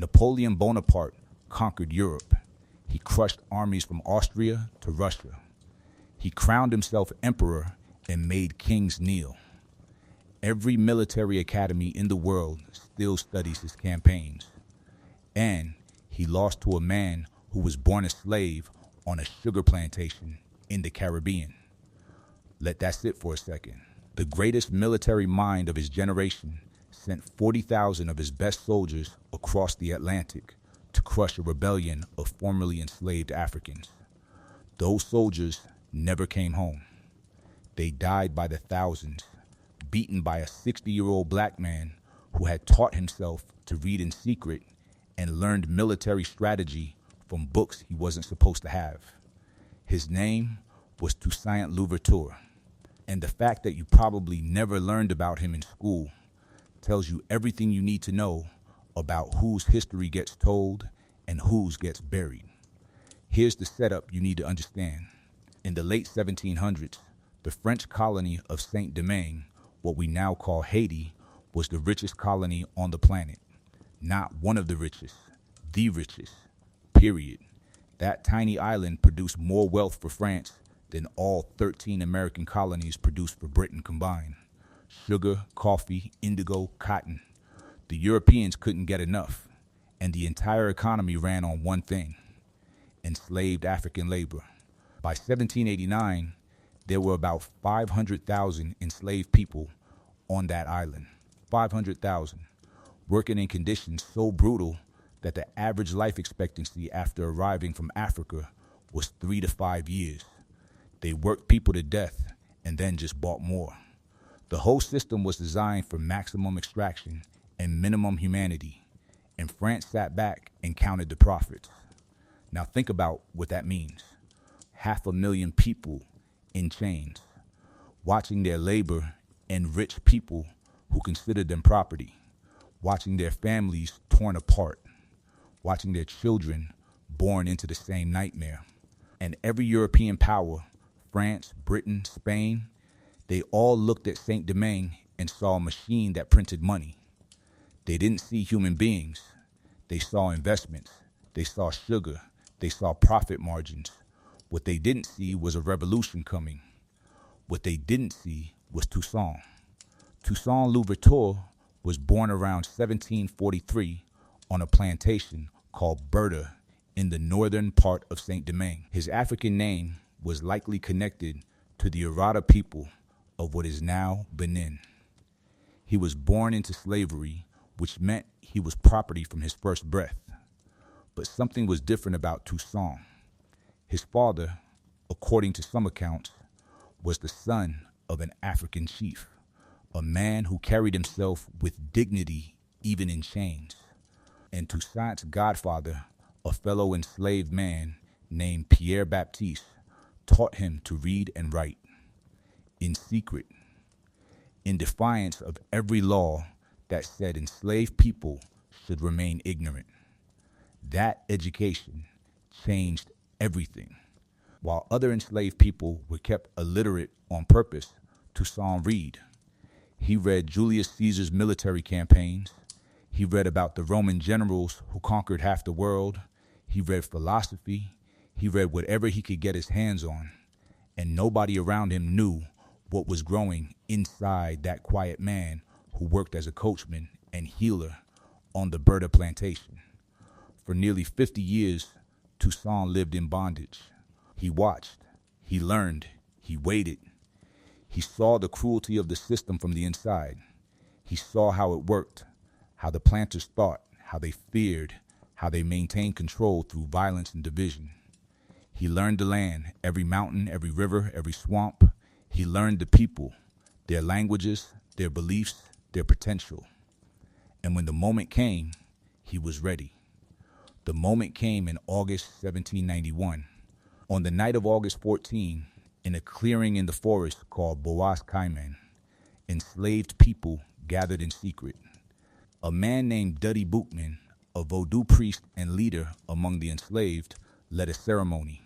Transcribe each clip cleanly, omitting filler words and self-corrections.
Napoleon Bonaparte conquered Europe. He crushed armies from Austria to Russia. He crowned himself emperor and made kings kneel. Every military academy in the world still studies his campaigns. And he lost to a man who was born a slave on a sugar plantation in the Caribbean. Let that sit for a second. The greatest military mind of his generation sent 40,000 of his best soldiers across the Atlantic to crush a rebellion of formerly enslaved Africans. Those soldiers never came home. They died by the thousands, beaten by a 60-year-old black man who had taught himself to read in secret and learned military strategy from books he wasn't supposed to have. His name was Toussaint Louverture, and the fact that you probably never learned about him in school tells you everything you need to know about whose history gets told and whose gets buried. Here's the setup you need to understand. In the late 1700s, the French colony of Saint-Domingue, what we now call Haiti, was the richest colony on the planet. Not one of the richest, the richest, period. That tiny island produced more wealth for France than all 13 American colonies produced for Britain combined. Sugar, coffee, indigo, cotton. The Europeans couldn't get enough, and the entire economy ran on one thing: enslaved African labor. By 1789, there were about 500,000 enslaved people on that island. 500,000, working in conditions so brutal that the average life expectancy after arriving from Africa was 3 to 5 years. They worked people to death and then just bought more. The whole system was designed for maximum extraction and minimum humanity, and France sat back and counted the profits. Now think about what that means. 500,000 people in chains, watching their labor and rich people who considered them property, watching their families torn apart, watching their children born into the same nightmare. And every European power, France, Britain, Spain, they all looked at Saint-Domingue and saw a machine that printed money. They didn't see human beings. They saw investments. They saw sugar. They saw profit margins. What they didn't see was a revolution coming. What they didn't see was Toussaint. Toussaint Louverture was born around 1743 on a plantation called Berta in the northern part of Saint-Domingue. His African name was likely connected to the Arada people of what is now Benin. He was born into slavery, which meant he was property from his first breath. But something was different about Toussaint. His father, according to some accounts, was the son of an African chief, a man who carried himself with dignity even in chains. And Toussaint's godfather, a fellow enslaved man named Pierre Baptiste, taught him to read and write in secret, in defiance of every law that said enslaved people should remain ignorant. That education changed everything. While other enslaved people were kept illiterate on purpose, Toussaint read. He read Julius Caesar's military campaigns. He read about the Roman generals who conquered half the world. He read philosophy. He read whatever he could get his hands on. And nobody around him knew what was growing inside that quiet man who worked as a coachman and healer on the Berta plantation. For nearly 50 years, Toussaint lived in bondage. He watched, he learned, he waited. He saw the cruelty of the system from the inside. He saw how it worked, how the planters thought, how they feared, how they maintained control through violence and division. He learned the land, every mountain, every river, every swamp. He learned the people, their languages, their beliefs, their potential. And when the moment came, he was ready. The moment came in August 1791. On the night of August 14, in a clearing in the forest called Bois Caïman, enslaved people gathered in secret. A man named Duddy Boukman, a Vodou priest and leader among the enslaved, led a ceremony.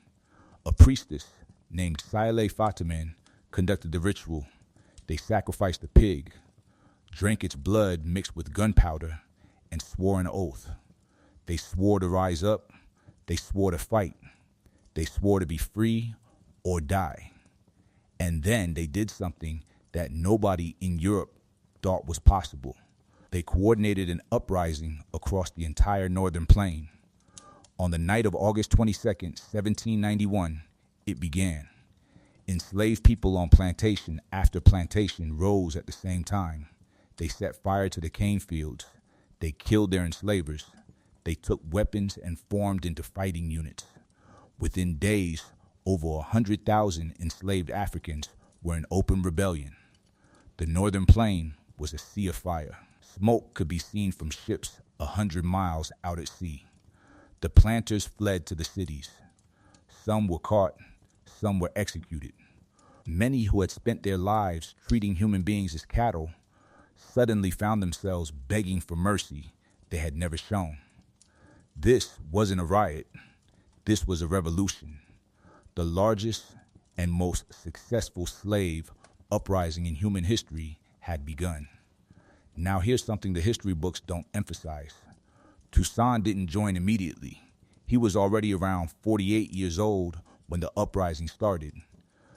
A priestess named Saile Fatiman conducted the ritual. They sacrificed a pig, drank its blood mixed with gunpowder, and swore an oath. They swore to rise up. They swore to fight. They swore to be free or die. And then they did something that nobody in Europe thought was possible. They coordinated an uprising across the entire northern plain. On the night of August 22nd, 1791, it began. Enslaved people on plantation after plantation rose at the same time. They set fire to the cane fields. They killed their enslavers. They took weapons and formed into fighting units. Within days, over 100,000 enslaved Africans were in open rebellion. The northern plain was a sea of fire. Smoke could be seen from ships 100 miles out at sea. The planters fled to the cities. Some were caught, some were executed. Many who had spent their lives treating human beings as cattle suddenly found themselves begging for mercy they had never shown. This wasn't a riot. This was a revolution. The largest and most successful slave uprising in human history had begun. Now here's something the history books don't emphasize. Toussaint didn't join immediately. He was already around 48 years old when the uprising started.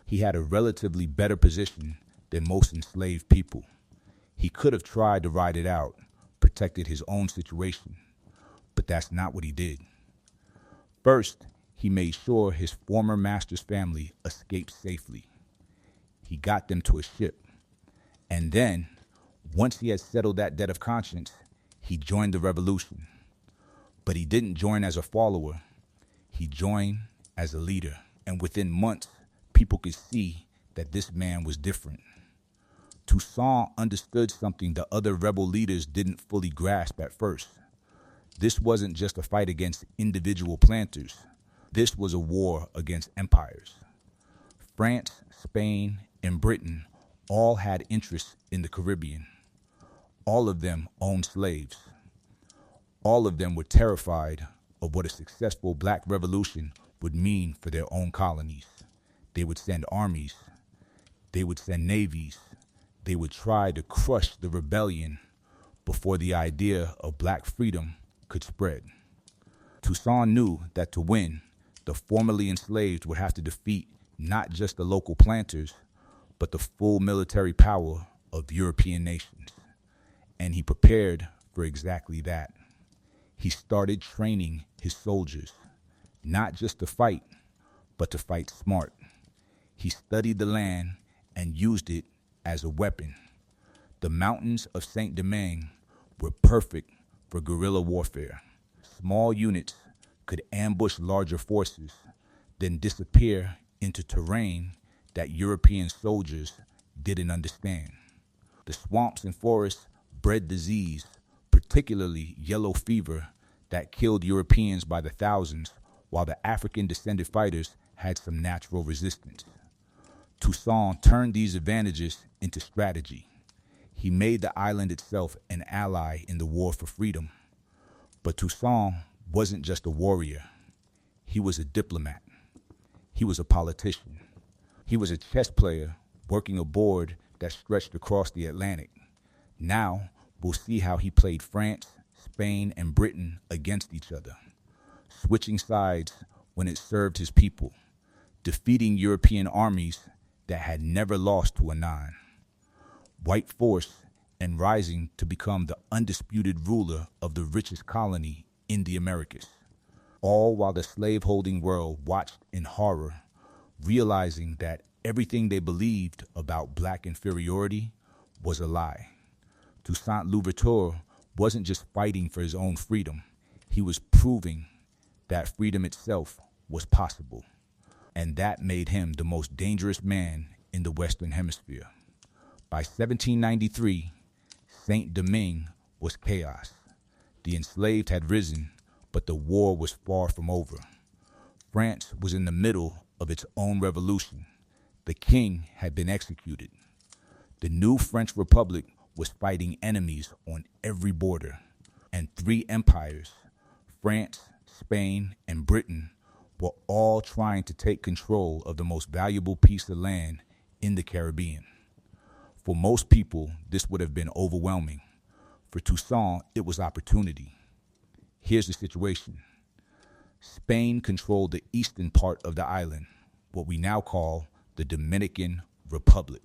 He had a relatively better position than most enslaved people. He could have tried to ride it out, protected his own situation, but that's not what he did. First, he made sure his former master's family escaped safely. He got them to a ship. And then, once he had settled that debt of conscience, he joined the revolution. But he didn't join as a follower. He joined as a leader. And within months, people could see that this man was different. Toussaint understood something the other rebel leaders didn't fully grasp at first. This wasn't just a fight against individual planters. This was a war against empires. France, Spain, and Britain all had interests in the Caribbean. All of them owned slaves. All of them were terrified of what a successful black revolution would mean for their own colonies. They would send armies. They would send navies. They would try to crush the rebellion before the idea of black freedom could spread. Toussaint knew that to win, the formerly enslaved would have to defeat not just the local planters, but the full military power of European nations. And he prepared for exactly that. He started training his soldiers, not just to fight, but to fight smart. He studied the land and used it as a weapon. The mountains of Saint-Domingue were perfect for guerrilla warfare. Small units could ambush larger forces, then disappear into terrain that European soldiers didn't understand. The swamps and forests bred disease, particularly yellow fever, that killed Europeans by the thousands, while the African-descended fighters had some natural resistance. Toussaint turned these advantages into strategy. He made the island itself an ally in the war for freedom. But Toussaint wasn't just a warrior. He was a diplomat. He was a politician. He was a chess player working a board that stretched across the Atlantic. Now, we'll see how he played France, Spain, and Britain against each other, switching sides when it served his people, defeating European armies that had never lost to a nine. White force and rising to become the undisputed ruler of the richest colony in the Americas, all while the slaveholding world watched in horror, realizing that everything they believed about black inferiority was a lie. Toussaint Louverture wasn't just fighting for his own freedom. He was proving that freedom itself was possible. And that made him the most dangerous man in the Western Hemisphere. By 1793, Saint-Domingue was chaos. The enslaved had risen, but the war was far from over. France was in the middle of its own revolution. The king had been executed. The new French Republic was fighting enemies on every border. And three empires, France, Spain, and Britain, were all trying to take control of the most valuable piece of land in the Caribbean. For most people, this would have been overwhelming. For Toussaint, it was opportunity. Here's the situation. Spain controlled the eastern part of the island, what we now call the Dominican Republic.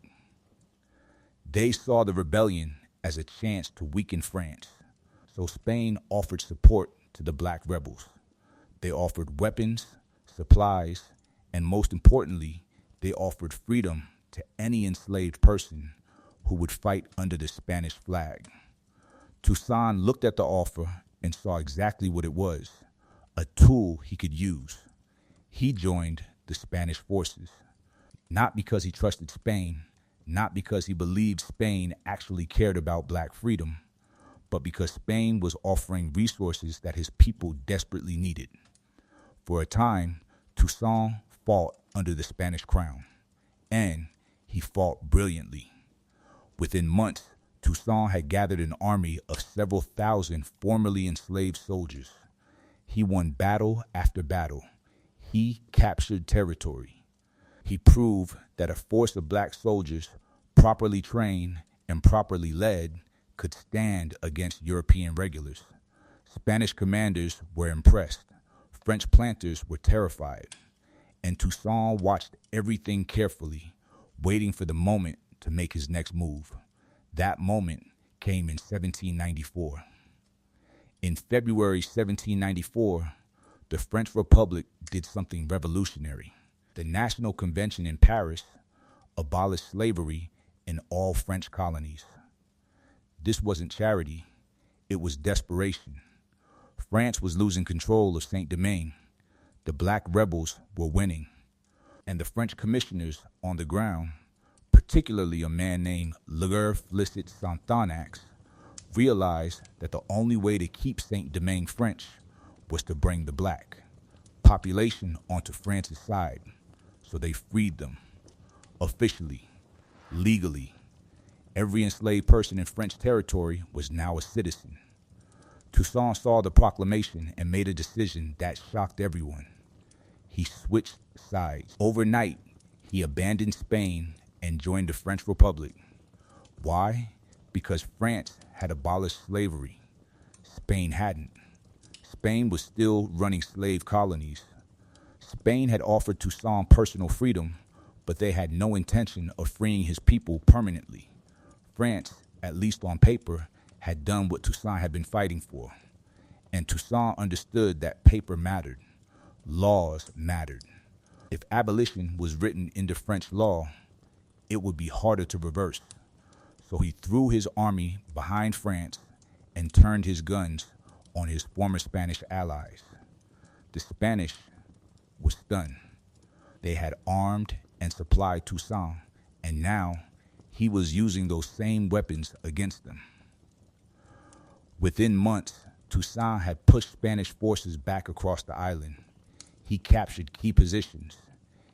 They saw the rebellion as a chance to weaken France, so Spain offered support to the black rebels. They offered weapons, supplies, and most importantly, they offered freedom to any enslaved person who would fight under the Spanish flag. Toussaint looked at the offer and saw exactly what it was, a tool he could use. He joined the Spanish forces, not because he trusted Spain, not because he believed Spain actually cared about black freedom, but because Spain was offering resources that his people desperately needed. For a time, Toussaint fought under the Spanish crown, and he fought brilliantly. Within months, Toussaint had gathered an army of several thousand formerly enslaved soldiers. He won battle after battle. He captured territory. He proved that a force of black soldiers, properly trained and properly led, could stand against European regulars. Spanish commanders were impressed. French planters were terrified. And Toussaint watched everything carefully, waiting for the moment to make his next move. That moment came in 1794. In February 1794, the French Republic did something revolutionary. The National Convention in Paris abolished slavery in all French colonies. This wasn't charity, it was desperation. France was losing control of Saint-Domingue. The black rebels were winning. And the French commissioners on the ground, particularly a man named Le Felicit Santonax, realized that the only way to keep Saint-Domingue French was to bring the black population onto France's side. So they freed them. Officially, legally, every enslaved person in French territory was now a citizen. Toussaint saw the proclamation and made a decision that shocked everyone. He switched sides. Overnight, he abandoned Spain and joined the French Republic. Why? Because France had abolished slavery. Spain hadn't. Spain was still running slave colonies. Spain had offered Toussaint personal freedom, but they had no intention of freeing his people permanently. France, at least on paper, had done what Toussaint had been fighting for. And Toussaint understood that paper mattered. Laws mattered. If abolition was written into French law, it would be harder to reverse. So he threw his army behind France and turned his guns on his former Spanish allies. The Spanish were stunned. They had armed and supplied Toussaint, and now he was using those same weapons against them. Within months, Toussaint had pushed Spanish forces back across the island. He captured key positions.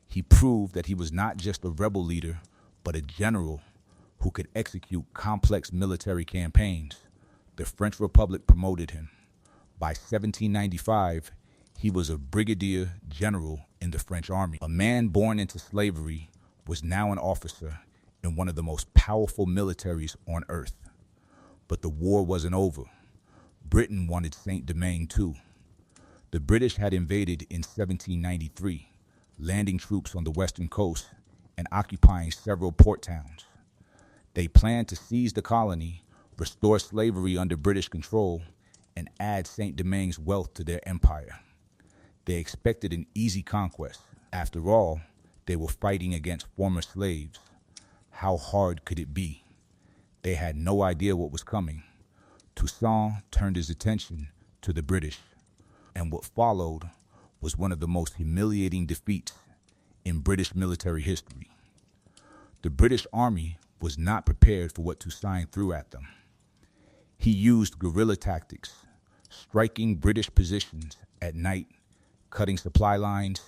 He proved that he was not just a rebel leader, but a general who could execute complex military campaigns. The French Republic promoted him. By 1795, he was a brigadier general in the French army. A man born into slavery was now an officer in one of the most powerful militaries on earth. But the war wasn't over. Britain wanted Saint-Domingue too. The British had invaded in 1793, landing troops on the western coast and occupying several port towns. They planned to seize the colony, restore slavery under British control, and add Saint-Domingue's wealth to their empire. They expected an easy conquest. After all, they were fighting against former slaves. How hard could it be? They had no idea what was coming. Toussaint turned his attention to the British, and what followed was one of the most humiliating defeats in British military history. The British army was not prepared for what Toussaint threw at them. He used guerrilla tactics, striking British positions at night, cutting supply lines,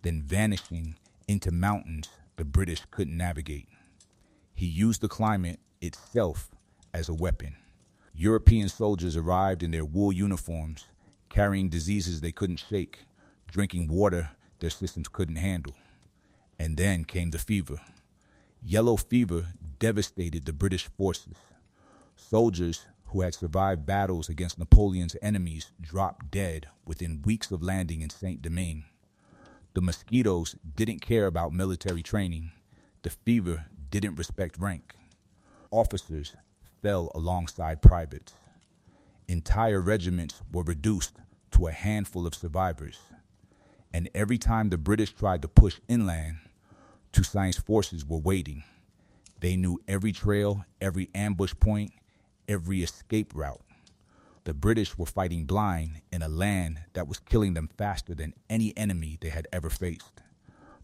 then vanishing into mountains the British couldn't navigate. He used the climate itself as a weapon. European soldiers arrived in their wool uniforms, carrying diseases they couldn't shake, drinking water their systems couldn't handle. And then came the fever. Yellow fever devastated the British forces. Soldiers who had survived battles against Napoleon's enemies, dropped dead within weeks of landing in Saint-Domingue. The mosquitoes didn't care about military training. The fever didn't respect rank. Officers fell alongside privates. Entire regiments were reduced to a handful of survivors. And every time the British tried to push inland, Toussaint's forces were waiting. They knew every trail, every ambush point, every escape route. The British were fighting blind in a land that was killing them faster than any enemy they had ever faced.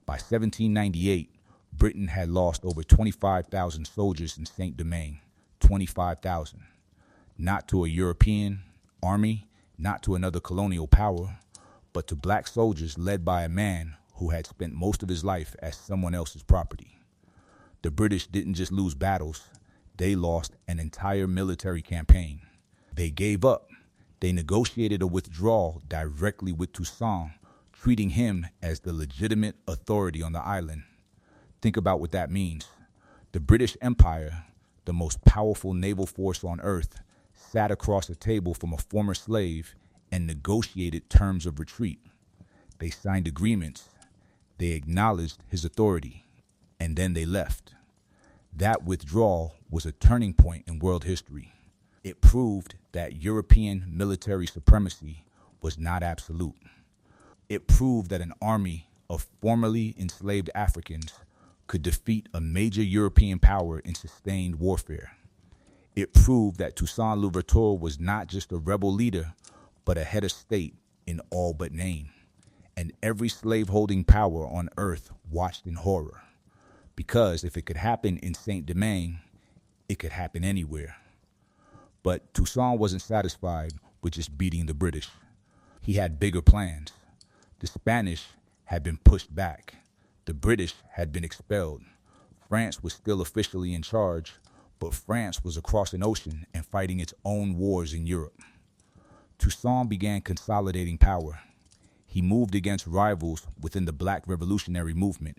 By 1798, Britain had lost over 25,000 soldiers in Saint-Domingue, 25,000. Not to a European army, not to another colonial power, but to black soldiers led by a man who had spent most of his life as someone else's property. The British didn't just lose battles, they lost an entire military campaign. They gave up. They negotiated a withdrawal directly with Toussaint, treating him as the legitimate authority on the island. Think about what that means. The British Empire, the most powerful naval force on earth, sat across a table from a former slave and negotiated terms of retreat. They signed agreements. They acknowledged his authority, and then they left. That withdrawal was a turning point in world history. It proved that European military supremacy was not absolute. It proved that an army of formerly enslaved Africans could defeat a major European power in sustained warfare. It proved that Toussaint Louverture was not just a rebel leader, but a head of state in all but name. And every slave-holding power on earth watched in horror. Because if it could happen in Saint-Domingue, it could happen anywhere. But Toussaint wasn't satisfied with just beating the British. He had bigger plans. The Spanish had been pushed back. The British had been expelled. France was still officially in charge, but France was across an ocean and fighting its own wars in Europe. Toussaint began consolidating power. He moved against rivals within the Black Revolutionary movement.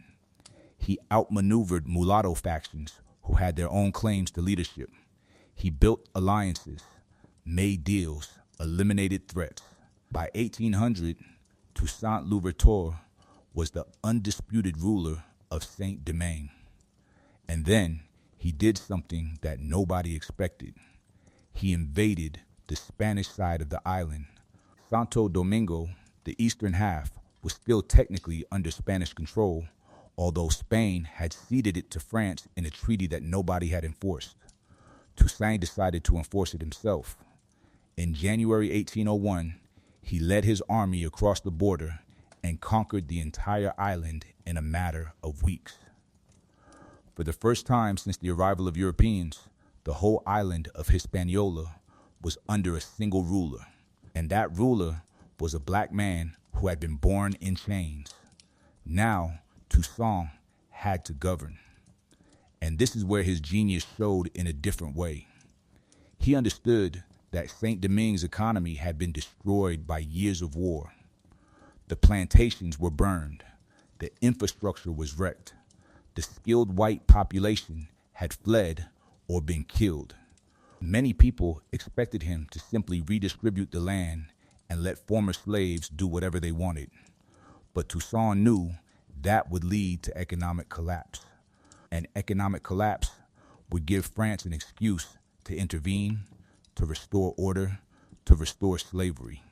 He outmaneuvered mulatto factions who had their own claims to leadership. He built alliances, made deals, eliminated threats. By 1800, Toussaint Louverture was the undisputed ruler of Saint-Domingue. And then he did something that nobody expected. He invaded the Spanish side of the island. Santo Domingo, the eastern half, was still technically under Spanish control, although Spain had ceded it to France in a treaty that nobody had enforced. Toussaint decided to enforce it himself. In January 1801, he led his army across the border and conquered the entire island in a matter of weeks. For the first time since the arrival of Europeans, the whole island of Hispaniola was under a single ruler, and that ruler was a black man who had been born in chains. Now, Toussaint had to govern. And this is where his genius showed in a different way. He understood that Saint-Domingue's economy had been destroyed by years of war. The plantations were burned. The infrastructure was wrecked. The skilled white population had fled or been killed. Many people expected him to simply redistribute the land and let former slaves do whatever they wanted. But Toussaint knew that would lead to economic collapse. And economic collapse would give France an excuse to intervene, to restore order, to restore slavery.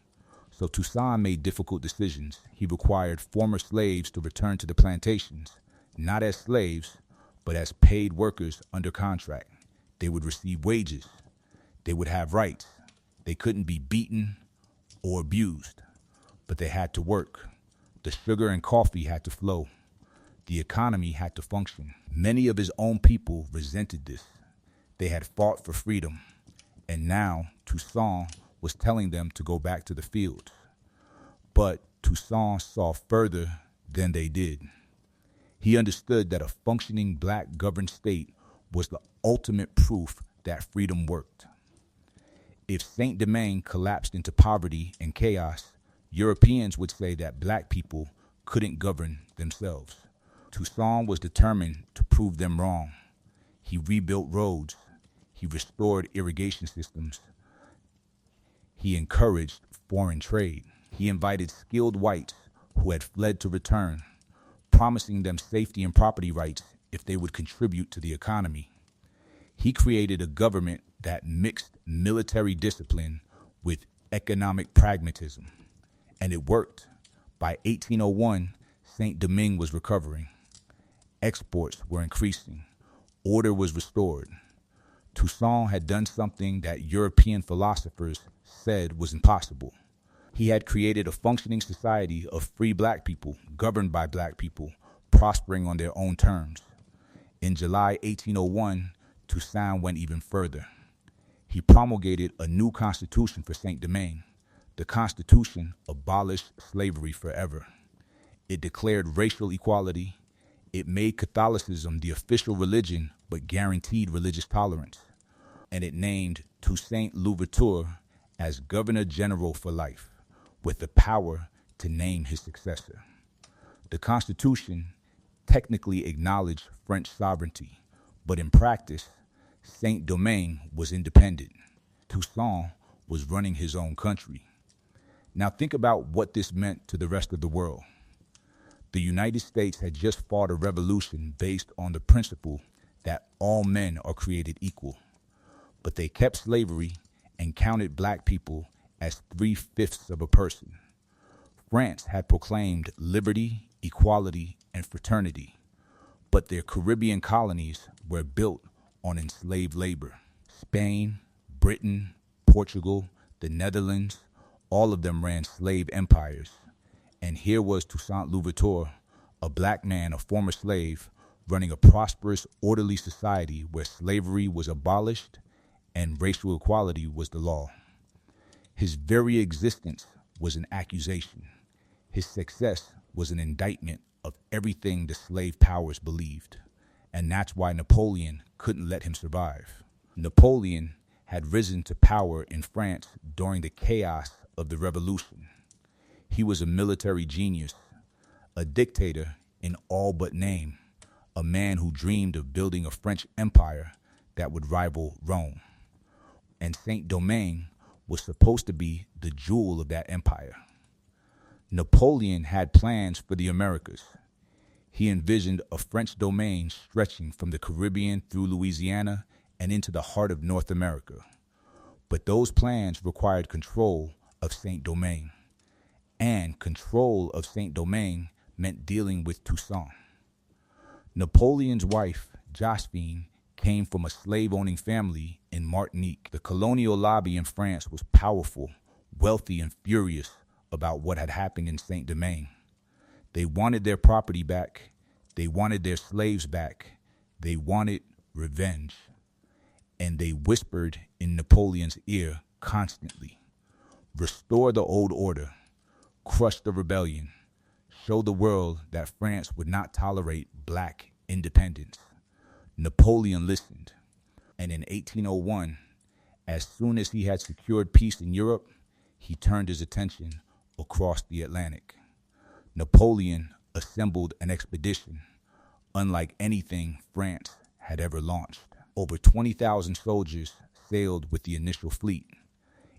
So Toussaint made difficult decisions. He required former slaves to return to the plantations, not as slaves, but as paid workers under contract. They would receive wages. They would have rights. They couldn't be beaten or abused, but they had to work. The sugar and coffee had to flow. The economy had to function. Many of his own people resented this. They had fought for freedom, and now Toussaint was telling them to go back to the fields. But Toussaint saw further than they did. He understood that a functioning black governed state was the ultimate proof that freedom worked. If Saint-Domingue collapsed into poverty and chaos, Europeans would say that black people couldn't govern themselves. Toussaint was determined to prove them wrong. He rebuilt roads. He He restored irrigation systems. He encouraged foreign trade. He invited skilled whites who had fled to return, promising them safety and property rights if they would contribute to the economy. He created a government that mixed military discipline with economic pragmatism, and it worked. By 1801, Saint-Domingue was recovering. Exports were increasing. Order was restored. Toussaint had done something that European philosophers said was impossible. He had created a functioning society of free black people, governed by black people, prospering on their own terms. In July 1801, Toussaint went even further. He promulgated a new constitution for Saint-Domingue. The Constitution abolished slavery forever. It declared racial equality. It made Catholicism the official religion, but guaranteed religious tolerance. And it named Toussaint Louverture as Governor General for life, with the power to name his successor. The Constitution technically acknowledged French sovereignty, but in practice, Saint-Domingue was independent. Toussaint was running his own country. Now think about what this meant to the rest of the world. The United States had just fought a revolution based on the principle that all men are created equal, but they kept slavery and counted black people as 3/5 of a person. France had proclaimed liberty, equality, and fraternity, but their Caribbean colonies were built on enslaved labor. Spain, Britain, Portugal, the Netherlands, all of them ran slave empires. And here was Toussaint Louverture, a black man, a former slave, running a prosperous, orderly society where slavery was abolished and racial equality was the law. His very existence was an accusation. His success was an indictment of everything the slave powers believed. And that's why Napoleon couldn't let him survive. Napoleon had risen to power in France during the chaos of the revolution. He was a military genius, a dictator in all but name, a man who dreamed of building a French empire that would rival Rome. And Saint-Domingue was supposed to be the jewel of that empire. Napoleon had plans for the Americas. He envisioned a French domain stretching from the Caribbean through Louisiana and into the heart of North America. But those plans required control of Saint-Domingue. And control of Saint-Domingue meant dealing with Toussaint. Napoleon's wife, Josephine, came from a slave-owning family in Martinique. The colonial lobby in France was powerful, wealthy, and furious about what had happened in Saint-Domingue. They wanted their property back. They wanted their slaves back. They wanted revenge. And they whispered in Napoleon's ear constantly, "Restore the old order. Crush the rebellion. Show the world that France would not tolerate black independence." Napoleon listened. And in 1801, as soon as he had secured peace in Europe, he turned his attention across the Atlantic. Napoleon assembled an expedition unlike anything France had ever launched. Over 20,000 soldiers sailed with the initial fleet.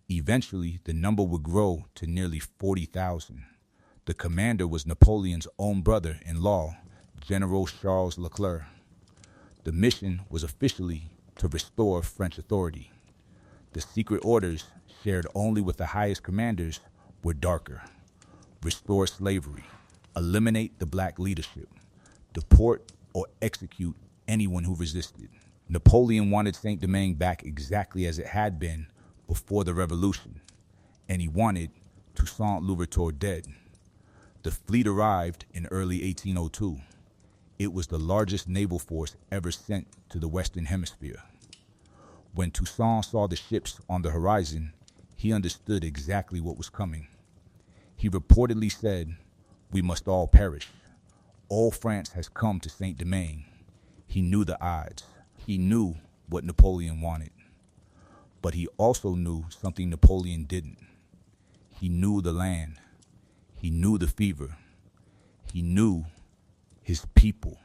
Eventually, the number would grow to nearly 40,000. The commander was Napoleon's own brother-in-law, General Charles Leclerc. The mission was officially to restore French authority. The secret orders, shared only with the highest commanders, were darker. Restore slavery, eliminate the black leadership, deport or execute anyone who resisted. Napoleon wanted Saint-Domingue back exactly as it had been before the revolution, and he wanted Toussaint Louverture dead. The fleet arrived in early 1802. It was the largest naval force ever sent to the Western Hemisphere. When Toussaint saw the ships on the horizon, he understood exactly what was coming. He reportedly said, "We must all perish. All France has come to Saint-Domingue." He knew the odds. He knew what Napoleon wanted. But he also knew something Napoleon didn't. He knew the land. He knew the fever. He knew his people.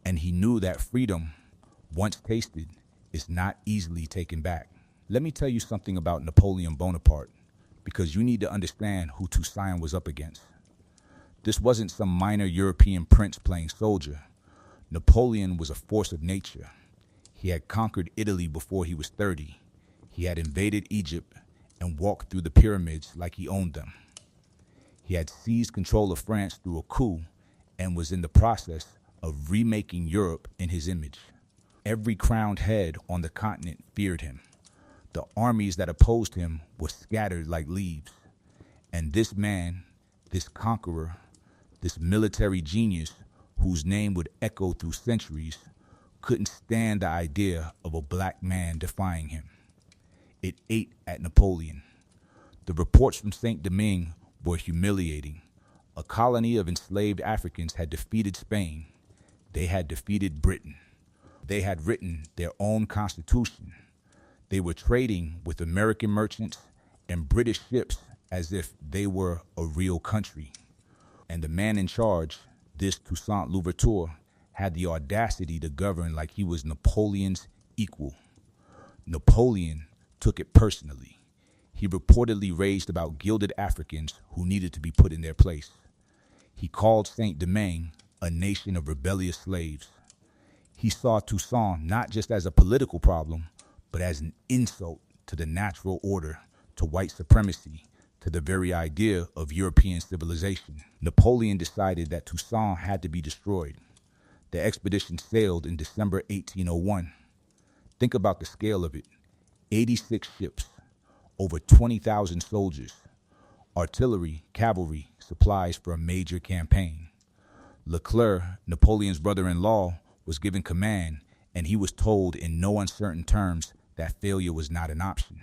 And he knew that freedom, once tasted, is not easily taken back. Let me tell you something about Napoleon Bonaparte, because you need to understand who Toussaint was up against. This wasn't some minor European prince playing soldier. Napoleon was a force of nature. He had conquered Italy before he was 30. He had invaded Egypt and walked through the pyramids like he owned them. He had seized control of France through a coup and was in the process of remaking Europe in his image. Every crowned head on the continent feared him. The armies that opposed him were scattered like leaves. And this man, this conqueror, this military genius whose name would echo through centuries, couldn't stand the idea of a black man defying him. It ate at Napoleon. The reports from Saint-Domingue were humiliating. A colony of enslaved Africans had defeated Spain. They had defeated Britain. They had written their own constitution. They were trading with American merchants and British ships as if they were a real country. And the man in charge, this Toussaint Louverture, had the audacity to govern like he was Napoleon's equal. Napoleon took it personally. He reportedly raged about gilded Africans who needed to be put in their place. He called Saint-Domingue a nation of rebellious slaves. He saw Toussaint not just as a political problem, but as an insult to the natural order, to white supremacy, to the very idea of European civilization. Napoleon decided that Toussaint had to be destroyed. The expedition sailed in December 1801. Think about the scale of it. 86 ships, over 20,000 soldiers, artillery, cavalry, supplies for a major campaign. Leclerc, Napoleon's brother-in-law, was given command, and he was told in no uncertain terms that failure was not an option.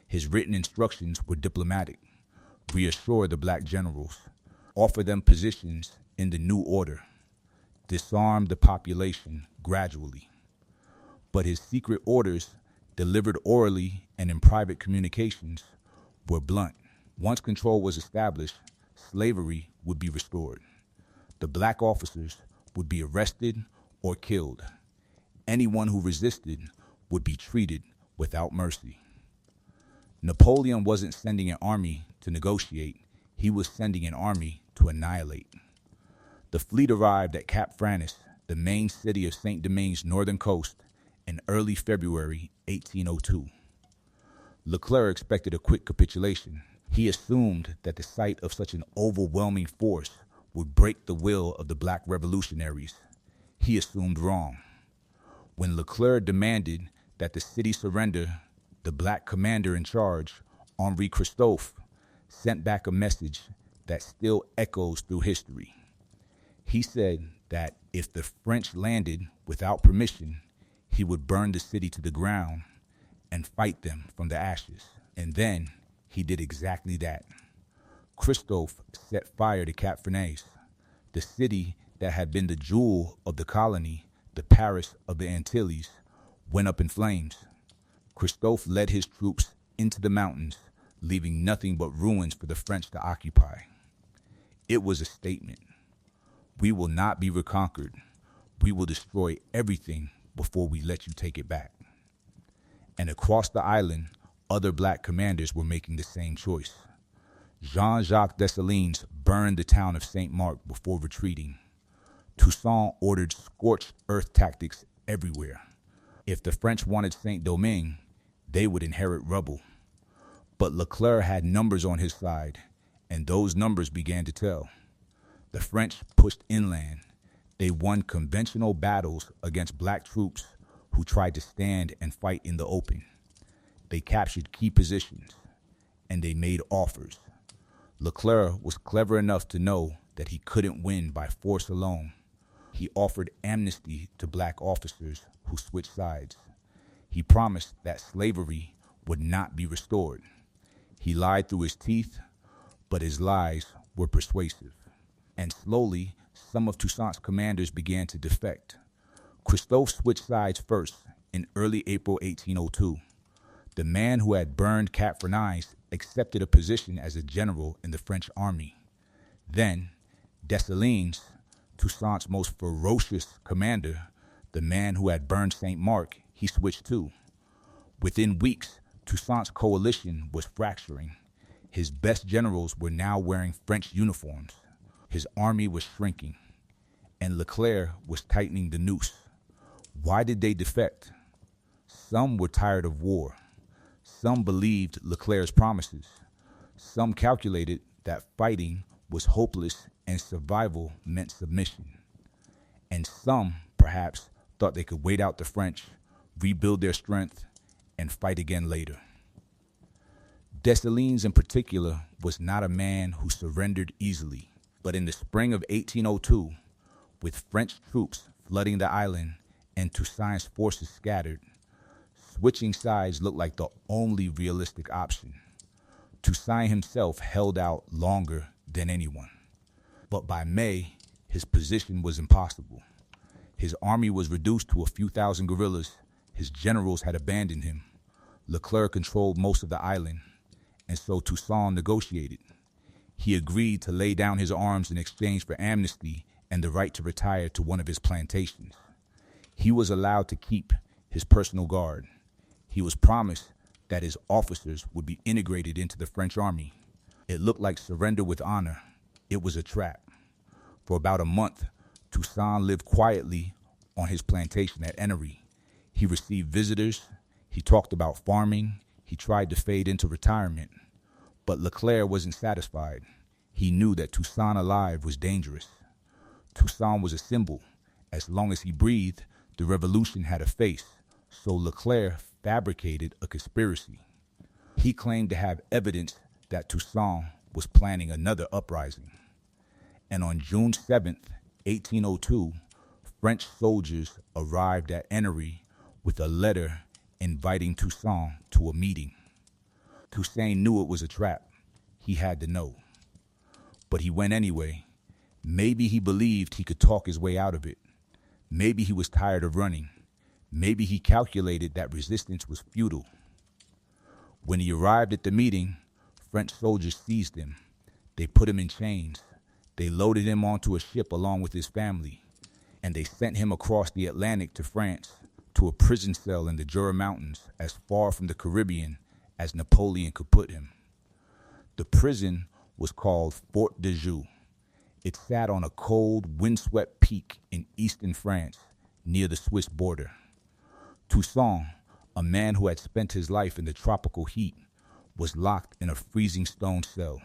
His written instructions were diplomatic. Reassure the black generals. Offer them positions in the new order. Disarm the population gradually. But his secret orders, delivered orally and in private communications, were blunt. Once control was established, slavery would be restored. The black officers would be arrested or killed. Anyone who resisted would be treated without mercy. Napoleon wasn't sending an army to negotiate. He was sending an army to annihilate. The fleet arrived at Cap Franis, the main city of Saint-Domingue's northern coast, in early February 1802. Leclerc expected a quick capitulation. He assumed that the sight of such an overwhelming force would break the will of the black revolutionaries. He assumed wrong. When Leclerc demanded that the city surrender, the black commander in charge, Henri Christophe, sent back a message that still echoes through history. He said that if the French landed without permission, he would burn the city to the ground and fight them from the ashes. And then he did exactly that. Christophe set fire to Cap Franis, the city that had been the jewel of the colony, the Paris of the Antilles, went up in flames. Christophe led his troops into the mountains, leaving nothing but ruins for the French to occupy. It was a statement. We will not be reconquered. We will destroy everything before we let you take it back. And across the island, other black commanders were making the same choice. Jean-Jacques Dessalines burned the town of Saint-Marc before retreating. Toussaint ordered scorched earth tactics everywhere. If the French wanted Saint-Domingue, they would inherit rubble. But Leclerc had numbers on his side, and those numbers began to tell. The French pushed inland. They won conventional battles against black troops who tried to stand and fight in the open. They captured key positions, and they made offers. Leclerc was clever enough to know that he couldn't win by force alone. He offered amnesty to black officers who switched sides. He promised that slavery would not be restored. He lied through his teeth, but his lies were persuasive. And slowly, some of Toussaint's commanders began to defect. Christophe switched sides first in early April 1802. The man who had burned Cap Franis accepted a position as a general in the French army. Then, Dessalines, Toussaint's most ferocious commander, the man who had burned Saint-Marc, he switched too. Within weeks, Toussaint's coalition was fracturing. His best generals were now wearing French uniforms. His army was shrinking, and Leclerc was tightening the noose. Why did they defect? Some were tired of war. Some believed Leclerc's promises. Some calculated that fighting was hopeless and survival meant submission. And some, perhaps, thought they could wait out the French, rebuild their strength, and fight again later. Dessalines, in particular, was not a man who surrendered easily. But in the spring of 1802, with French troops flooding the island and Toussaint's forces scattered, switching sides looked like the only realistic option. Toussaint himself held out longer than anyone. But by May, his position was impossible. His army was reduced to a few thousand guerrillas. His generals had abandoned him. Leclerc controlled most of the island, and so Toussaint negotiated. He agreed to lay down his arms in exchange for amnesty and the right to retire to one of his plantations. He was allowed to keep his personal guard. He was promised that his officers would be integrated into the French army. It looked like surrender with honor. It was a trap. For about a month, Toussaint lived quietly on his plantation at Ennery. He received visitors. He talked about farming. He tried to fade into retirement. But Leclerc wasn't satisfied. He knew that Toussaint alive was dangerous. Toussaint was a symbol. As long as he breathed, the revolution had a face. So Leclerc fabricated a conspiracy. He claimed to have evidence that Toussaint was planning another uprising. And on June 7th, 1802, French soldiers arrived at Ennery with a letter inviting Toussaint to a meeting. Toussaint knew it was a trap. He had to know. But he went anyway. Maybe he believed he could talk his way out of it. Maybe he was tired of running. Maybe he calculated that resistance was futile. When he arrived at the meeting, French soldiers seized him. They put him in chains. They loaded him onto a ship along with his family, and they sent him across the Atlantic to France, to a prison cell in the Jura Mountains, as far from the Caribbean as Napoleon could put him. The prison was called Fort de Joux. It sat on a cold, windswept peak in eastern France, near the Swiss border. Toussaint, a man who had spent his life in the tropical heat, was locked in a freezing stone cell.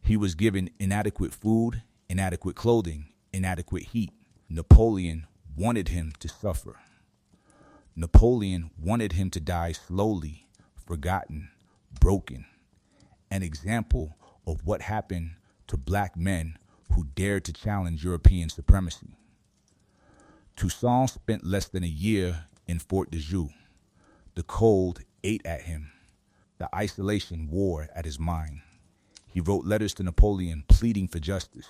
He was given inadequate food, inadequate clothing, inadequate heat. Napoleon wanted him to suffer. Napoleon wanted him to die slowly, forgotten, broken. An example of what happened to black men who dared to challenge European supremacy. Toussaint spent less than a year in Fort de Joux. The cold ate at him. The isolation wore at his mind. He wrote letters to Napoleon pleading for justice,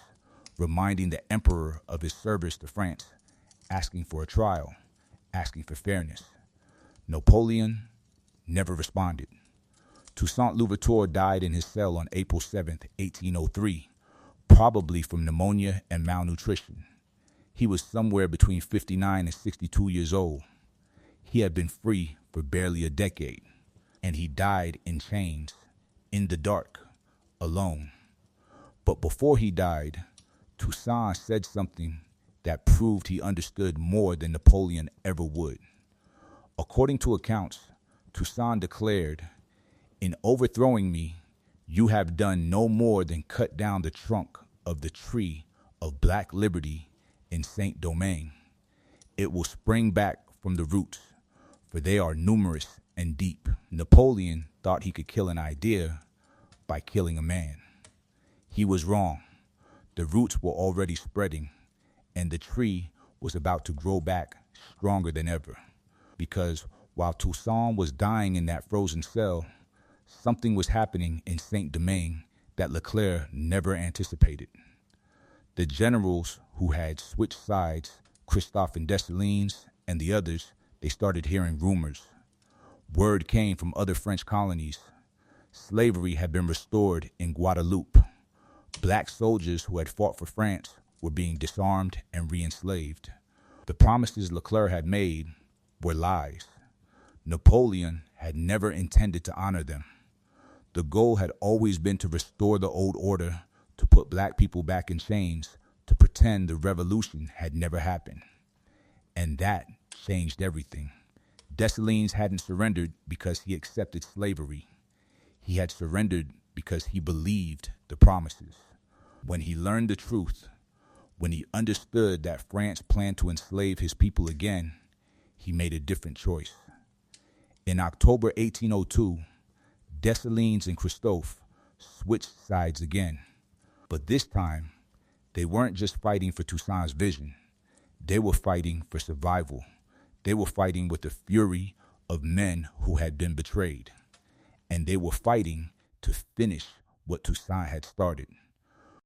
reminding the emperor of his service to France, asking for a trial, asking for fairness. Napoleon never responded. Toussaint Louverture died in his cell on April 7th, 1803, probably from pneumonia and malnutrition. He was somewhere between 59 and 62 years old. He had been free for barely a decade, and he died in chains, in the dark, alone. But before he died, Toussaint said something that proved he understood more than Napoleon ever would. According to accounts, Toussaint declared, "In overthrowing me, you have done no more than cut down the trunk of the tree of black liberty in Saint-Domingue. It will spring back from the roots, for they are numerous and deep." Napoleon thought he could kill an idea by killing a man. He was wrong. The roots were already spreading, and the tree was about to grow back stronger than ever. Because while Toussaint was dying in that frozen cell, something was happening in Saint-Domingue that Leclerc never anticipated. The generals who had switched sides, Christophe and Dessalines and the others, they started hearing rumors. Word came from other French colonies. Slavery had been restored in Guadeloupe. Black soldiers who had fought for France were being disarmed and re-enslaved. The promises Leclerc had made were lies. Napoleon had never intended to honor them. The goal had always been to restore the old order, to put black people back in chains, to pretend the revolution had never happened. And that changed everything. Dessalines hadn't surrendered because he accepted slavery. He had surrendered because he believed the promises. When he learned the truth, when he understood that France planned to enslave his people again, he made a different choice. In October 1802, Dessalines and Christophe switched sides again. But this time, they weren't just fighting for Toussaint's vision. They were fighting for survival. They were fighting with the fury of men who had been betrayed. And they were fighting to finish what Toussaint had started.